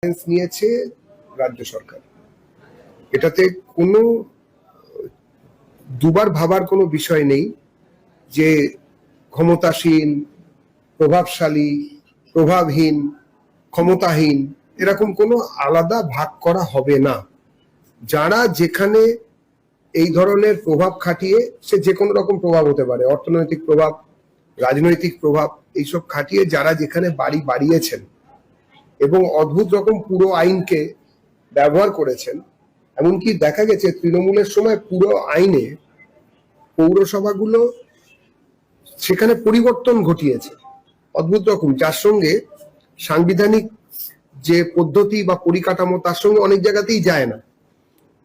নিয়েছে রাজ্য সরকার। এটাতে কোনো দুবার ভাবার কোনো বিষয় নেই যে ক্ষমতাসীন, প্রভাবশালী, প্রভাবহীন, ক্ষমতাহীন এরকম কোনো আলাদা ভাগ করা হবে না। যারা যেখানে এই ধরনের প্রভাব খাটিয়ে, সে যে কোনো রকম প্রভাব হতে পারে, অর্থনৈতিক প্রভাব, রাজনৈতিক প্রভাব, এইসব খাটিয়ে যারা যেখানে বাড়ি বাড়িয়েছেন এবং অদ্ভুত রকম পুরো আইনকে ব্যবহার করেছেন, এমনকি দেখা গেছে তৃণমূলের সময় পুরো আইনে পৌরসভাগুলো সেখানে পরিবর্তন ঘটিয়েছে অদ্ভুত রকম, যার সঙ্গে সাংবিধানিক যে পদ্ধতি বা পরিকাঠামো তার সঙ্গে অনেক জায়গাতেই যায় না।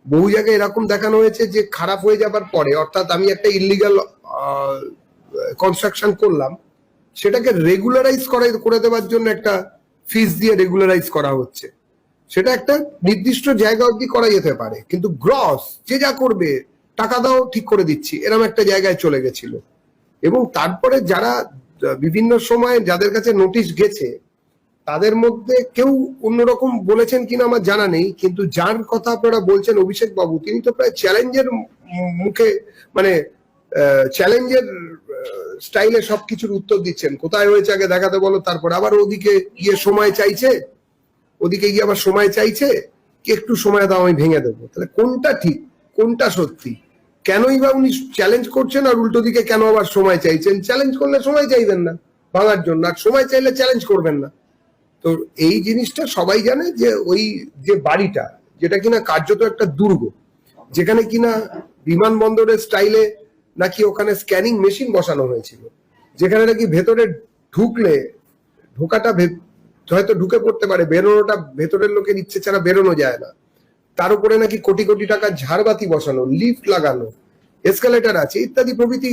বহু জায়গায় এরকম দেখানো হয়েছে যে খারাপ হয়ে যাবার পরে, অর্থাৎ আমি একটা ইলিগাল কনস্ট্রাকশন করলাম, সেটাকে রেগুলারাইজ করে দেওয়ার জন্য একটা ফিস দিয়ে রেগুলারাইজ করা হচ্ছে। সেটা একটা নির্দিষ্ট জায়গা অবধি করা যেতে পারে, কিন্তু গ্রস যে যা করবে টাকা দাও ঠিক করে দিচ্ছি, এরকম একটা জায়গায় চলে গেছিল। এবং তারপরে যারা বিভিন্ন সময় যাদের কাছে নোটিশ গেছে তাদের মধ্যে কেউ অন্যরকম বলেছেন কিনা আমার জানা নেই, কিন্তু যার কথা আপনারা বলছেন অভিষেক বাবু, তিনি তো প্রায় চ্যালেঞ্জের মুখে, মানে চ্যালেঞ্জের স্টাইলে সবকিছুর উত্তর দিচ্ছেন। কোথায় হয়েছে আগে দেখাতে বলো, তারপর আবার ওদিকে গিয়ে সময় চাইছে, ওদিকে গিয়ে আবার সময় চাইছে কি একটু সময় দাও আমি ভেঙে দেবো। তাহলে কোনটা ঠিক, কোনটা সত্যি? কেনই বা উনি চ্যালেঞ্জ করছেন আর উল্টো দিকে কেন আবার সময় চাইছেন? চ্যালেঞ্জ করলে সময় চাইবেন না ভাঙার জন্য, আর সময় চাইলে চ্যালেঞ্জ করবেন না। তো এই জিনিসটা সবাই জানে যে ওই যে বাড়িটা, যেটা কিনা কার্যত একটা দুর্গ, যেখানে কিনা বিমানবন্দরের স্টাইলে নাকি ওখানে স্ক্যানিং মেশিন বসানো হয়েছিল, যেখানে নাকি ভেতরে ঢুকলে ঢোকাটা হয়তো ঢুকে পড়তে পারে, বেরোনোটা ভেতরের লোকের ইচ্ছে ছাড়া বেরোনো যায় না। তার উপরে নাকি কোটি কোটি টাকা ঝাড়বাতি বসানো, লিফট লাগানো, এসকালেটার আছে ইত্যাদি প্রভৃতি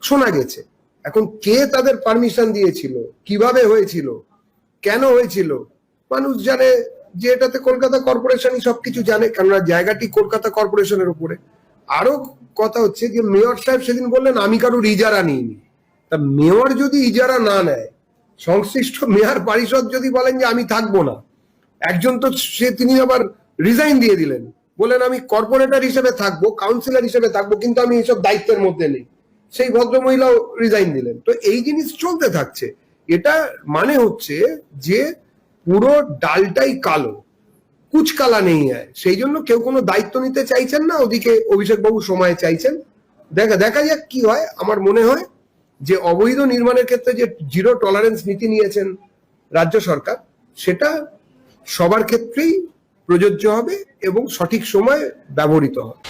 শোনা গেছে। এখন কে তাদের পারমিশন দিয়েছিল, কিভাবে হয়েছিল, কেন হয়েছিল, মানুষ জানে যে এটাতে কলকাতা কর্পোরেশনই সবকিছু জানে, কেননা জায়গাটি কলকাতা কর্পোরেশনের উপরে। আরো কথা হচ্ছে যে মেয়র সাহেব সেদিন বললেন আমি কারোর ইজারা নিইনি। তা মেয়র যদি ইজারা না নেয়, সংশ্লিষ্ট মেয়র পরিষদ যদি বলেন যে আমি থাকবো না, একজন তো তিনি আবার রিজাইন দিয়ে দিলেন, বলেন আমি কর্পোরেটর হিসেবে থাকবো, কাউন্সিলর হিসেবে থাকবো, কিন্তু আমি এইসব দায়িত্বের মধ্যে নেই। সেই ভদ্রমহিলাও রিজাইন দিলেন। তো এই জিনিস চলতে থাকছে। এটা মানে হচ্ছে যে পুরো ডালটাই কালো, কুচকালা নেই হয়, সেই জন্য কেউ কোনো দায়িত্ব নিতে চাইছেন না। ওদিকে অভিষেক বাবু সময় চাইছেন, দেখা যাক কি হয়। আমার মনে হয় যে অবৈধ নির্মাণের ক্ষেত্রে যে জিরো টলারেন্স নীতি নিয়েছেন রাজ্য সরকার, সেটা সবার ক্ষেত্রেই প্রযোজ্য হবে এবং সঠিক সময় ব্যবহৃত হবে।